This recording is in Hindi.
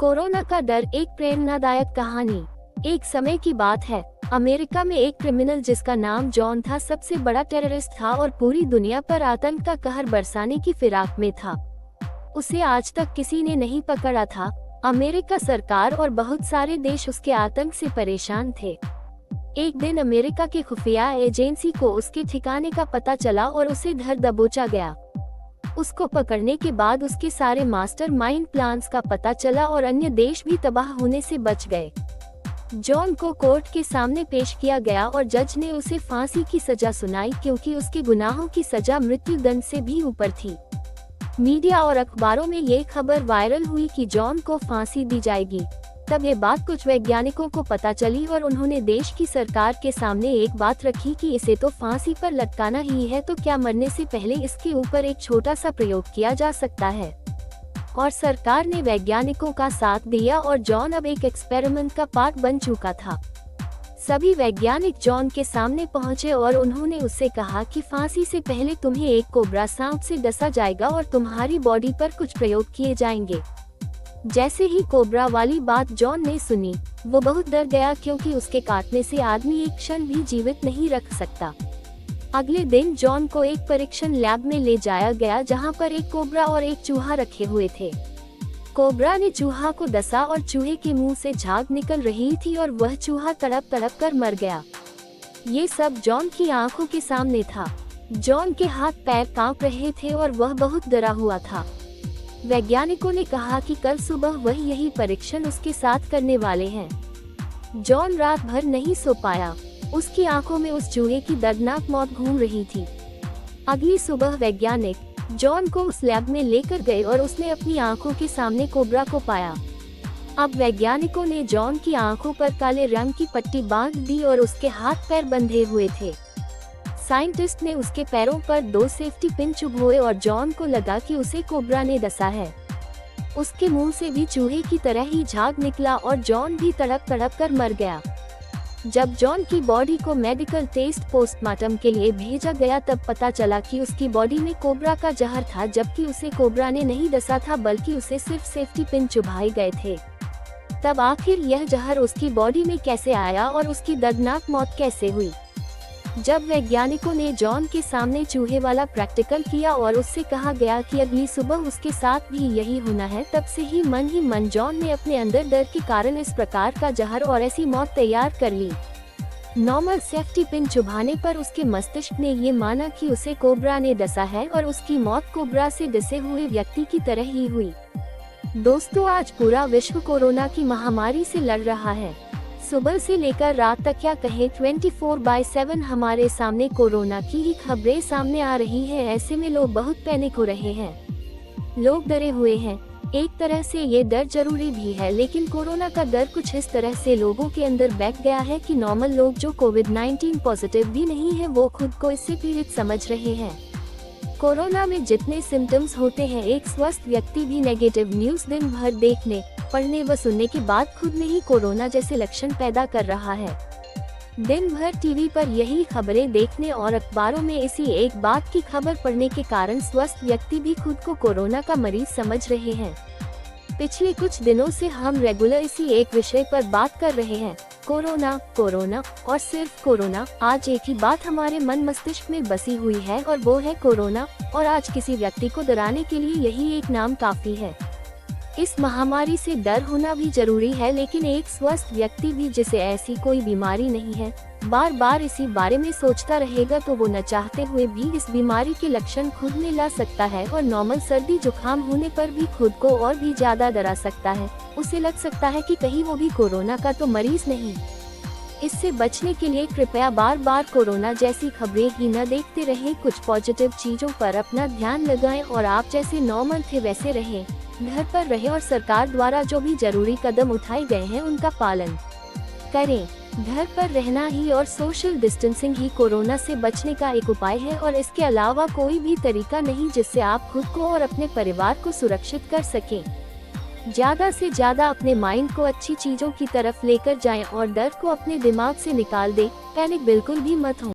कोरोना का डर, एक प्रेरणादायक कहानी। एक समय की बात है, अमेरिका में एक क्रिमिनल जिसका नाम जॉन था सबसे बड़ा टेररिस्ट था और पूरी दुनिया पर आतंक का कहर बरसाने की फिराक में था। उसे आज तक किसी ने नहीं पकड़ा था। अमेरिका सरकार और बहुत सारे देश उसके आतंक से परेशान थे। एक दिन अमेरिका के खुफिया एजेंसी को उसके ठिकाने का पता चला और उसे धर दबोचा गया। उसको पकड़ने के बाद उसके सारे मास्टरमाइंड प्लान्स का पता चला और अन्य देश भी तबाह होने से बच गए। जॉन को कोर्ट के सामने पेश किया गया और जज ने उसे फांसी की सजा सुनाई क्योंकि उसके गुनाहों की सजा मृत्यु दंड से भी ऊपर थी। मीडिया और अखबारों में ये खबर वायरल हुई कि जॉन को फांसी दी जाएगी। तब ये बात कुछ वैज्ञानिकों को पता चली और उन्होंने देश की सरकार के सामने एक बात रखी कि इसे तो फांसी पर लटकाना ही है, तो क्या मरने से पहले इसके ऊपर एक छोटा सा प्रयोग किया जा सकता है। और सरकार ने वैज्ञानिकों का साथ दिया और जॉन अब एक एक्सपेरिमेंट का पार्ट बन चुका था। सभी वैज्ञानिक जॉन के सामने पहुंचे और उन्होंने उससे कहा कि फांसी से पहले तुम्हें एक कोबरा सांप से डसा जाएगा और तुम्हारी बॉडी पर कुछ प्रयोग किए जाएंगे। जैसे ही कोबरा वाली बात जॉन ने सुनी, वो बहुत डर गया क्योंकि उसके काटने से आदमी एक क्षण भी जीवित नहीं रख सकता। अगले दिन जॉन को एक परीक्षण लैब में ले जाया गया जहां पर एक कोबरा और एक चूहा रखे हुए थे। कोबरा ने चूहा को डसा और चूहे के मुंह से झाग निकल रही थी और वह चूहा तड़प तड़प कर मर गया। ये सब जॉन की आंखों के सामने था। जॉन के हाथ पैर कांप रहे थे और वह बहुत डरा हुआ था। वैज्ञानिकों ने कहा कि कल सुबह वह यही परीक्षण उसके साथ करने वाले हैं। जॉन रात भर नहीं सो पाया। उसकी आंखों में उस चूहे की दर्दनाक मौत घूम रही थी। अगली सुबह वैज्ञानिक जॉन को उस लैब में लेकर गए और उसने अपनी आंखों के सामने कोबरा को पाया। अब वैज्ञानिकों ने जॉन की आंखों पर काले रंग की पट्टी बांध दी और उसके हाथ पैर बंधे हुए थे। साइंटिस्ट ने उसके पैरों पर 2 सेफ्टी पिन चुभोए और जॉन को लगा कि उसे कोबरा ने डसा है। उसके मुंह से भी चूहे की तरह ही झाग निकला और जॉन भी तड़प तड़प कर मर गया। जब जॉन की बॉडी को मेडिकल टेस्ट पोस्टमार्टम के लिए भेजा गया तब पता चला कि उसकी बॉडी में कोबरा का जहर था, जबकि उसे कोबरा ने नहीं डसा था बल्कि उसे सिर्फ सेफ्टी पिन चुभाए गए थे। तब आखिर यह जहर उसकी बॉडी में कैसे आया और उसकी दर्दनाक मौत कैसे हुई? जब वैज्ञानिकों ने जॉन के सामने चूहे वाला प्रैक्टिकल किया और उससे कहा गया कि अगली सुबह उसके साथ भी यही होना है, तब से ही मन जॉन ने अपने अंदर डर के कारण इस प्रकार का जहर और ऐसी मौत तैयार कर ली। नॉर्मल सेफ्टी पिन चुभाने पर उसके मस्तिष्क ने ये माना कि उसे कोबरा ने डसा है और उसकी मौत कोबरा से डसे हुए व्यक्ति की तरह ही हुई। दोस्तों, आज पूरा विश्व कोरोना की महामारी से लड़ रहा है। सुबह से लेकर रात तक क्या कहें, 24/7 हमारे सामने कोरोना की ही खबरें सामने आ रही हैं। ऐसे में लोग बहुत पैनिक हो रहे हैं। लोग डरे हुए हैं। एक तरह से ये डर जरूरी भी है, लेकिन कोरोना का डर कुछ इस तरह से लोगों के अंदर बैठ गया है कि नॉर्मल लोग जो कोविड-19 पॉजिटिव भी नहीं है वो खुद को इससे पीड़ित समझ रहे हैं। कोरोना में जितने सिम्टम्स होते हैं, एक स्वस्थ व्यक्ति भी नेगेटिव न्यूज दिन भर देखने, पढ़ने व सुनने के बाद खुद में ही कोरोना जैसे लक्षण पैदा कर रहा है। दिन भर टीवी पर यही खबरें देखने और अखबारों में इसी एक बात की खबर पढ़ने के कारण स्वस्थ व्यक्ति भी खुद को कोरोना का मरीज समझ रहे हैं। पिछले कुछ दिनों से हम रेगुलर इसी एक विषय पर बात कर रहे हैं, कोरोना कोरोना और सिर्फ कोरोना। आज एक ही बात हमारे मन मस्तिष्क में बसी हुई है और वो है कोरोना। और आज किसी व्यक्ति को डराने के लिए यही एक नाम काफी है। इस महामारी से डर होना भी जरूरी है, लेकिन एक स्वस्थ व्यक्ति भी जिसे ऐसी कोई बीमारी नहीं है, बार बार इसी बारे में सोचता रहेगा तो वो न चाहते हुए भी इस बीमारी के लक्षण खुद में ला सकता है और नॉर्मल सर्दी जुकाम होने पर भी खुद को और भी ज्यादा डरा सकता है। उसे लग सकता है कि कहीं वो भी कोरोना का तो मरीज नहीं। इससे बचने के लिए कृपया बार बार कोरोना जैसी खबरें ही न देखते रहें। कुछ पॉजिटिव चीजों पर अपना ध्यान लगाएं और आप जैसे नॉर्मल थे वैसे रहें। घर पर रहें और सरकार द्वारा जो भी जरूरी कदम उठाए गए हैं उनका पालन करें। घर पर रहना ही और सोशल डिस्टेंसिंग ही कोरोना से बचने का एक उपाय है और इसके अलावा कोई भी तरीका नहीं जिससे आप खुद को और अपने परिवार को सुरक्षित कर सकें। ज्यादा से ज्यादा अपने माइंड को अच्छी चीजों की तरफ लेकर जाएं और डर को अपने दिमाग से निकाल दें। पैनिक बिल्कुल भी मत हो।